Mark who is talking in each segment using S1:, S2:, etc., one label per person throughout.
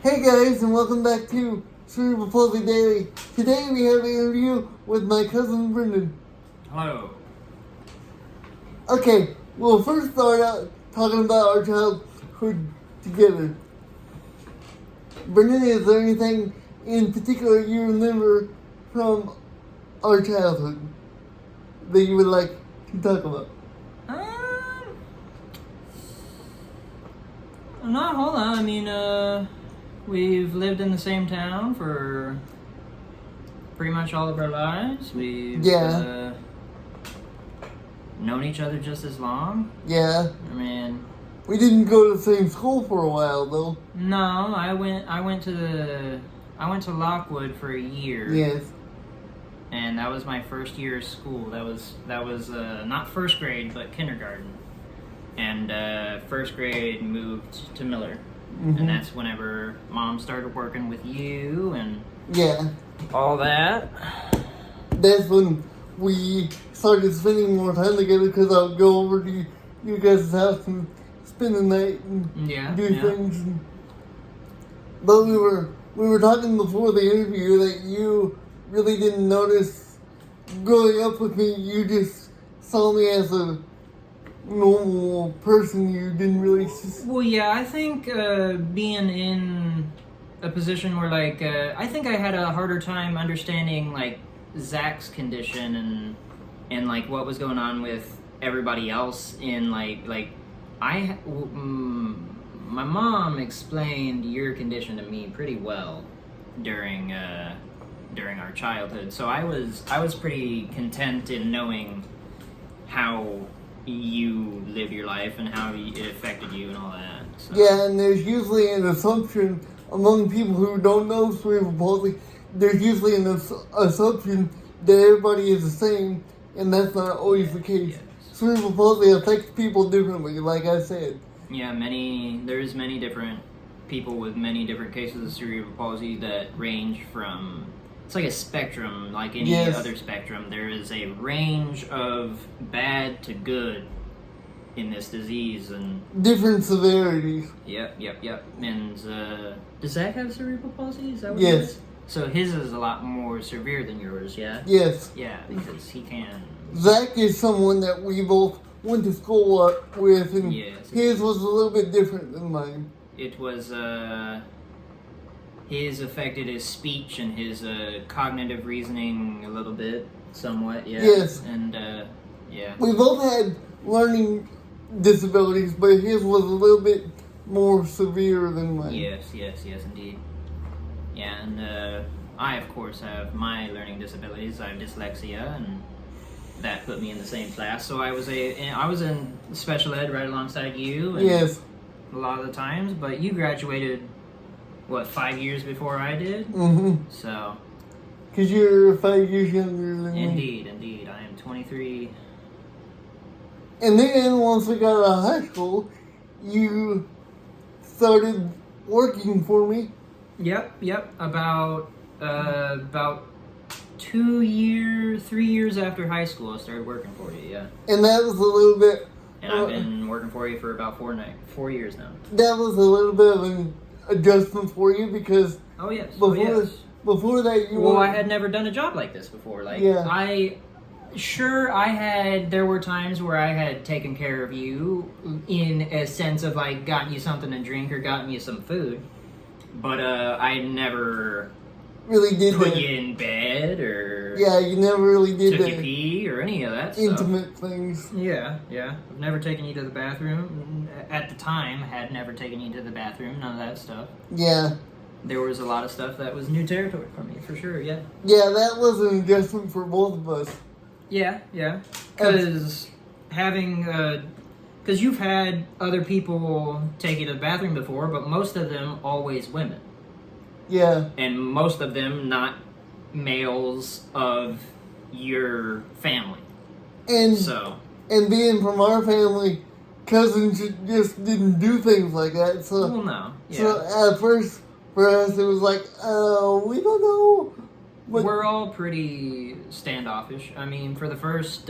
S1: Hey guys, and welcome back to Cerebral Palsy Daily. Today we have an interview with my cousin Brendon.
S2: Hello.
S1: Okay, we'll first start out talking about our childhood together. Brendon, is there anything in particular you remember from our childhood that you would like to talk about?
S2: Not a whole lot. I mean, we've lived in the same town for pretty much all of our lives. We've known each other just as long.
S1: Yeah.
S2: I mean,
S1: we didn't go to the same school for a while though.
S2: No, I went to Lockwood for a year.
S1: Yes.
S2: And that was my first year of school. That was not first grade, but kindergarten. And first grade moved to Miller.
S1: Mm-hmm.
S2: And that's whenever Mom started working with you and all that.
S1: That's when we started spending more time together because I would go over to you guys' house and spend the night and do things. But we were talking before the interview that you really didn't notice growing up with me. You just saw me as a normal person. You didn't really.
S2: Well, yeah, I think being in a position where, like, I think I had a harder time understanding, like, Zach's condition and like what was going on with everybody else in my mom explained your condition to me pretty well during our childhood, so I was pretty content in knowing how you live your life and how it affected you and all that. So.
S1: Yeah, and there's usually an assumption among people who don't know cerebral palsy. There's usually an assumption that everybody is the same, and that's not always the case. Yes. Cerebral palsy affects people differently, like I said.
S2: Yeah, there's many different people with many different cases of cerebral palsy that range from. It's like a spectrum, like any other spectrum. There is a range of bad to good in this disease, and
S1: different severities.
S2: Yep. And does Zach have cerebral palsy? Is that what
S1: Yes.
S2: it is? So his is a lot more severe than yours, yeah?
S1: Yes.
S2: Yeah, because he can.
S1: Zach is someone that we both went to school with, and his was a little bit different than mine.
S2: It was, his affected his speech and his cognitive reasoning a little bit, somewhat, yeah.
S1: Yes.
S2: And,
S1: we both had learning disabilities, but his was a little bit more severe than mine.
S2: Yes, indeed. Yeah, and I, of course, have my learning disabilities. I have dyslexia, and that put me in the same class. So I was in special ed right alongside you. And a lot of the times, but you graduated, 5 years before I did?
S1: Mm-hmm.
S2: So.
S1: Because you're 5 years younger than me.
S2: Indeed. I am 23.
S1: And then once we got out of high school, you started working for me.
S2: Yep. About 3 years after high school, I started working for you, yeah.
S1: And that was a little bit...
S2: And I've been working for you for about 4 years now.
S1: That was a little bit of an adjustment for you because...
S2: Oh, yes.
S1: Before that, you
S2: I had never done a job like this before. There were times where I had taken care of you in a sense of, like, gotten you something to drink or gotten you some food. But I never
S1: really did
S2: put you in bed or
S1: you never really did
S2: took you pee or any of that stuff.
S1: Intimate things.
S2: Yeah. I've never taken you to the bathroom. At the time, had never taken you to the bathroom. None of that stuff.
S1: Yeah.
S2: There was a lot of stuff that was new territory for me, for sure. Yeah.
S1: Yeah, that was an adjustment for both of us.
S2: Yeah. Because because you've had other people take you to the bathroom before, but most of them always women.
S1: Yeah.
S2: And most of them not males of your family.
S1: And being from our family, cousins just didn't do things like that. So,
S2: no. Yeah.
S1: So at first, for us, it was like, we don't know. But
S2: we're all pretty standoffish. I mean, for the first...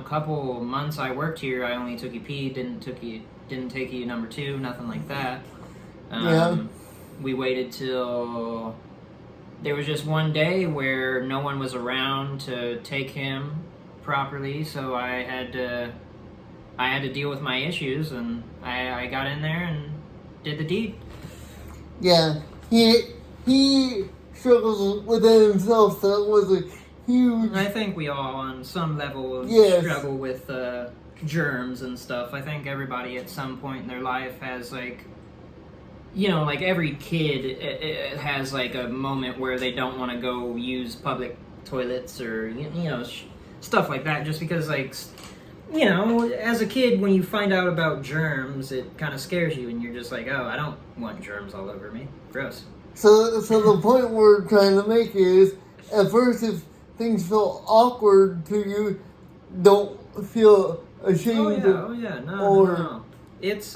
S2: couple months I worked here, I only took you pee, didn't take you number 2, nothing like that. We waited till there was just one day where no one was around to take him properly, so I had to deal with my issues, and I got in there and did the deed.
S1: Yeah, he struggles with it himself, so it was a huge...
S2: I think we all, on some level, struggle with germs and stuff. I think everybody at some point in their life has, like, you know, like every kid it has, like, a moment where they don't want to go use public toilets or, you know, stuff like that, just because, like, you know, as a kid, when you find out about germs, it kind of scares you, and you're just like, oh, I don't want germs all over me. Gross.
S1: So the point we're trying to make is, at first, if things feel awkward to you, don't feel ashamed.
S2: No. It's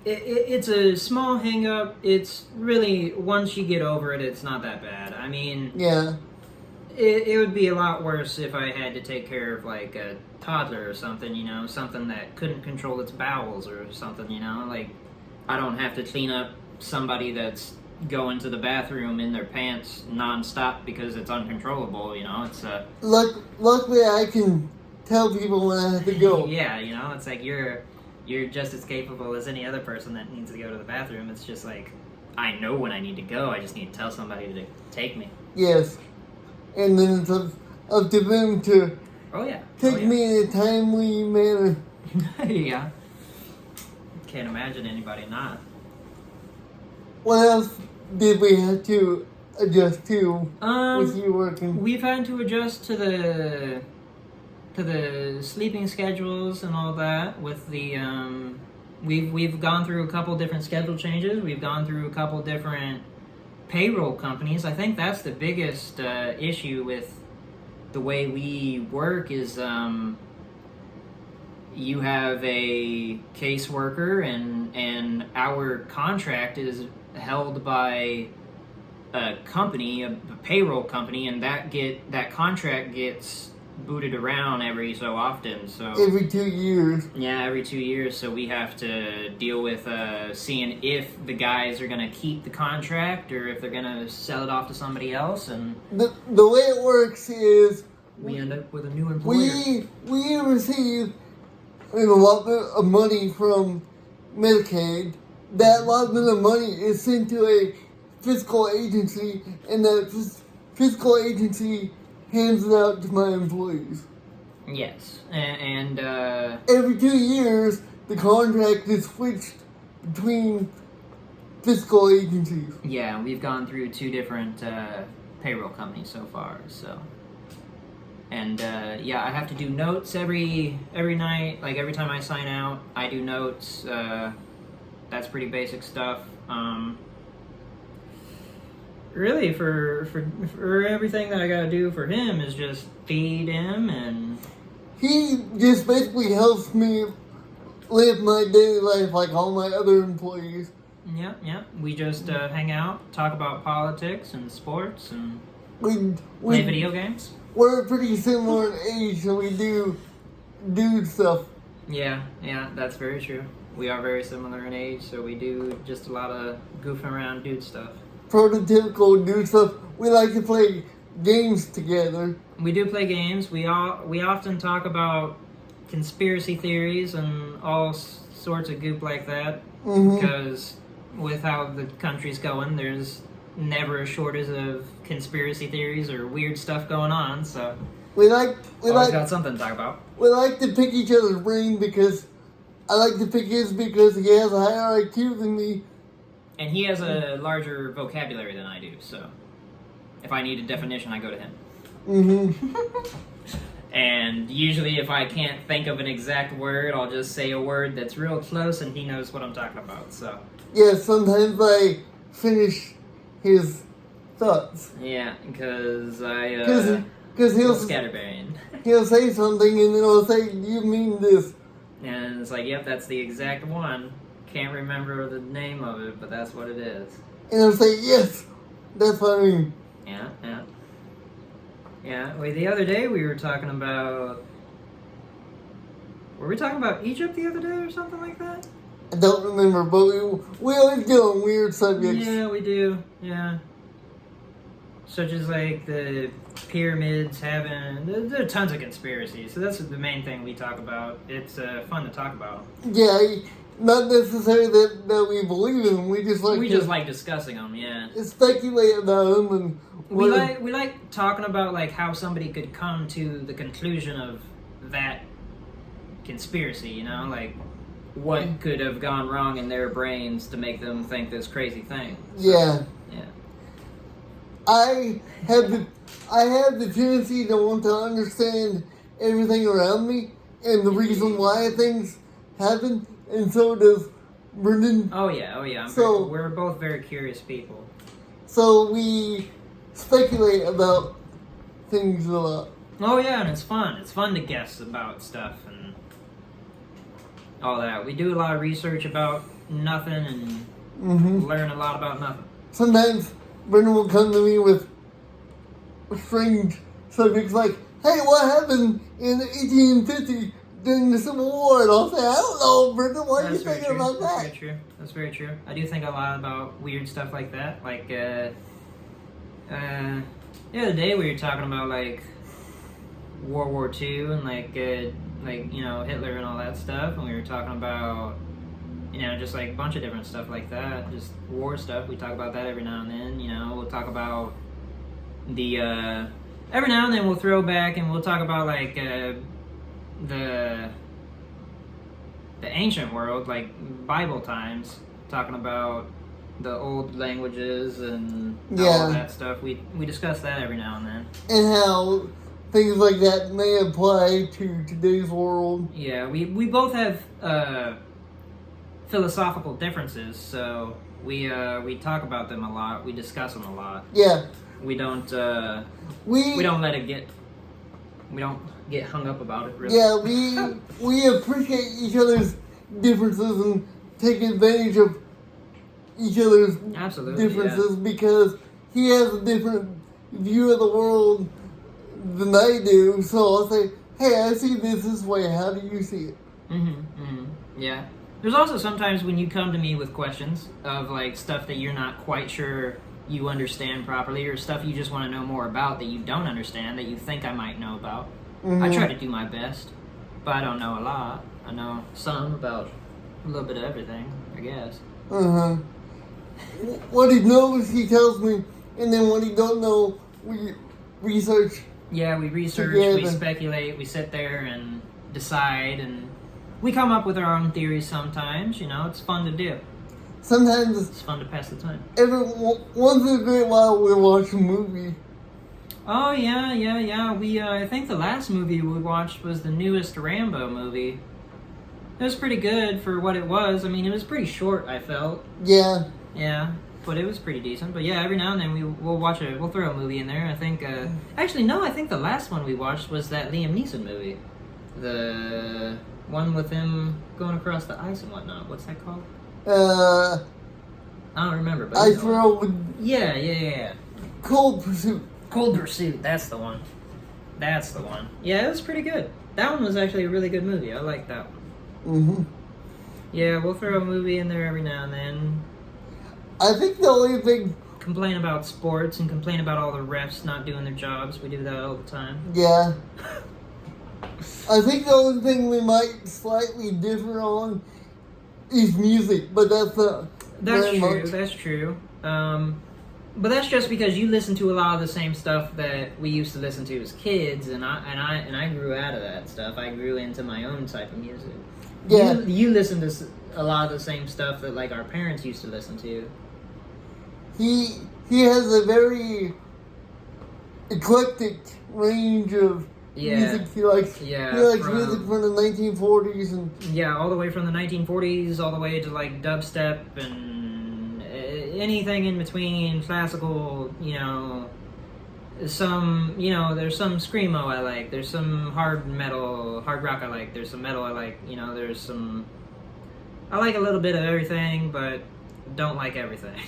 S2: it's a small hang-up. It's really, once you get over it, it's not that bad. I mean,
S1: yeah.
S2: It would be a lot worse if I had to take care of, like, a toddler or something, you know, something that couldn't control its bowels or something, you know, like, I don't have to clean up somebody that's going to the bathroom in their pants nonstop because it's uncontrollable, you know, it's
S1: luckily I can tell people when I have to go.
S2: Yeah, you know, it's like you're just as capable as any other person that needs to go to the bathroom. It's just like, I know when I need to go, I just need to tell somebody to take me.
S1: Yes. And then it's up to them to take me in a timely manner.
S2: Yeah. Can't imagine anybody not.
S1: What else did we have to adjust to with you working?
S2: We've had to adjust to the sleeping schedules and all that. With the we've gone through a couple different schedule changes. We've gone through a couple different payroll companies. I think that's the biggest issue with the way we work is you have a caseworker and our contract is held by a company, a payroll company, and that contract gets booted around every so often. So
S1: every 2 years.
S2: Yeah, every 2 years. So we have to deal with seeing if the guys are going to keep the contract or if they're going to sell it off to somebody else. And
S1: the way it works is
S2: we end up with a new employer.
S1: We receive a allotment of money from Medicaid. That allotment of money is sent to a fiscal agency, and that fiscal agency hands it out to my employees.
S2: Yes, and
S1: every 2 years, the contract is switched between fiscal agencies.
S2: Yeah, we've gone through 2 different payroll companies so far, so. And yeah, I have to do notes every night. Like every time I sign out, I do notes. That's pretty basic stuff. Really, for everything that I gotta do for him is just feed him, and
S1: he just basically helps me live my daily life like all my other employees.
S2: Yeah. We just hang out, talk about politics and sports, and
S1: we
S2: play video games.
S1: We're pretty similar in age, so we do stuff.
S2: Yeah, that's very true. We are very similar in age, so we do just a lot of goofing around dude stuff.
S1: Prototypical dude stuff. We like to play games together.
S2: We do play games. We often talk about conspiracy theories and all sorts of goop like that. Mm-hmm. Because with how the country's going, there's never a shortage of conspiracy theories or weird stuff going on. So we got something to talk about.
S1: We like to pick each other's brain because I like to pick his because he has a higher IQ than me.
S2: And he has a larger vocabulary than I do, so if I need a definition, I go to him.
S1: Mm-hmm.
S2: And usually if I can't think of an exact word, I'll just say a word that's real close and he knows what I'm talking about, so.
S1: Yeah, sometimes I finish his thoughts.
S2: Yeah, because
S1: he'll
S2: scatterbrain.
S1: He'll say something and then I'll say, you mean this.
S2: And it's like, yep, that's the exact one. Can't remember the name of it, but that's what it is.
S1: And I'll say, yes, that's what I mean.
S2: Yeah, wait, the other day we were talking about... Were we talking about Egypt the other day or something like that?
S1: I don't remember, but we always get on weird subjects.
S2: Yeah, we do. Yeah. Such as like the pyramids having. There are tons of conspiracies, so that's the main thing we talk about. It's fun to talk about.
S1: Yeah, not necessarily that we believe in them. We just like
S2: discussing them. Yeah.
S1: Speculate about them, and
S2: we like talking about like how somebody could come to the conclusion of that conspiracy. You know, like what could have gone wrong in their brains to make them think this crazy thing. So,
S1: yeah.
S2: Yeah.
S1: I have the tendency to want to understand everything around me and the reason why things happen, and so does Brendon.
S2: Oh yeah. We're both very curious people.
S1: So we speculate about things a lot.
S2: Oh yeah, and it's fun. It's fun to guess about stuff and all that. We do a lot of research about nothing and learn a lot about nothing.
S1: Sometimes Brendon will come to me with strange subjects like, "Hey, what happened in 1850 during the Civil War?" And I'll say, "I don't know, Brendon. Why are you thinking about that?"
S2: That's very true. I do think a lot about weird stuff like that. Like, the other day we were talking about like World War II and like Hitler and all that stuff, and we were talking about just like a bunch of different stuff like that, just war stuff. We talk about that every now and then. We'll talk about the every now and then we'll throw back and we'll talk about like the ancient world, like Bible times, talking about the old languages and all that stuff. We discuss that every now and then.
S1: And how things like that may apply to today's world.
S2: Yeah, we both have philosophical differences, so we talk about them a lot. We discuss them a lot.
S1: Yeah.
S2: We don't we don't let it get. We don't get hung up about it, really.
S1: Yeah, we appreciate each other's differences and take advantage of each other's differences because he has a different view of the world than I do. So I'll say, "Hey, I see this way. How do you see it?"
S2: Yeah. There's also sometimes when you come to me with questions of like stuff that you're not quite sure you understand properly, or stuff you just want to know more about that you don't understand that you think I might know about. I try to do my best, but I don't know a lot. I know some about a little bit of everything, I guess.
S1: What he knows, he tells me, and then what he don't know, we research.
S2: Yeah, we research, we speculate, we sit there and decide, and we come up with our own theories sometimes. It's fun to do.
S1: Sometimes
S2: it's fun to pass the time.
S1: Once in a great while, we'll watch a movie.
S2: Oh, yeah. We, I think the last movie we watched was the newest Rambo movie. It was pretty good for what it was. I mean, it was pretty short, I felt.
S1: Yeah.
S2: Yeah, but it was pretty decent. But yeah, every now and then we'll throw a movie in there. I think, actually, no, I think the last one we watched was that Liam Neeson movie. The one with him going across the ice and whatnot. What's that called? I don't remember. But
S1: I throw.
S2: Yeah.
S1: Cold Pursuit.
S2: That's the one. Yeah, it was pretty good. That one was actually a really good movie. I like that one. Yeah, we'll throw a movie in there every now and then.
S1: I think the only thing.
S2: Complain about sports and complain about all the refs not doing their jobs. We do that all the time.
S1: Yeah. I think the only thing we might slightly differ on is music, but that's
S2: That's true. But that's just because you listen to a lot of the same stuff that we used to listen to as kids, and I grew out of that stuff. I grew into my own type of music.
S1: Yeah.
S2: You listen to a lot of the same stuff that like our parents used to listen to.
S1: He has a very eclectic range of music he likes.
S2: Yeah,
S1: he likes music from the 1940s and
S2: all the way from the 1940s all the way to like dubstep and anything in between, classical. There's some screamo I like. There's some hard rock I like. There's some metal I like. There's some. I like a little bit of everything, but don't like everything.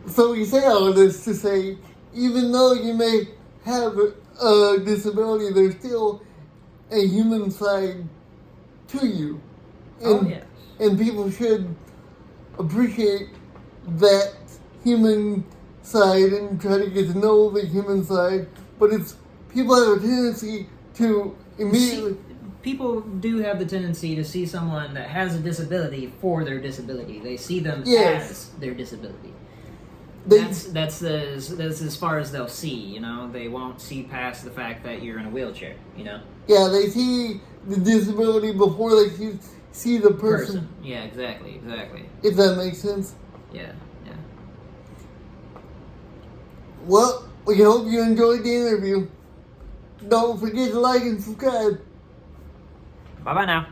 S1: So we say all of this to say, even though you may have a disability, there's still a human side to you.
S2: Oh, yes.
S1: And people should appreciate that human side and try to get to know the human side. But it's people have a tendency to immediately...
S2: People do have the tendency to see someone that has a disability for their disability. They see them as their disability. That's as far as they'll see, you know. They won't see past the fact that you're in a wheelchair, you know.
S1: Yeah, they see the disability before they see the person.
S2: Yeah, exactly.
S1: If that makes sense.
S2: Yeah.
S1: Well, we hope you enjoyed the interview. Don't forget to like and subscribe.
S2: Bye-bye now.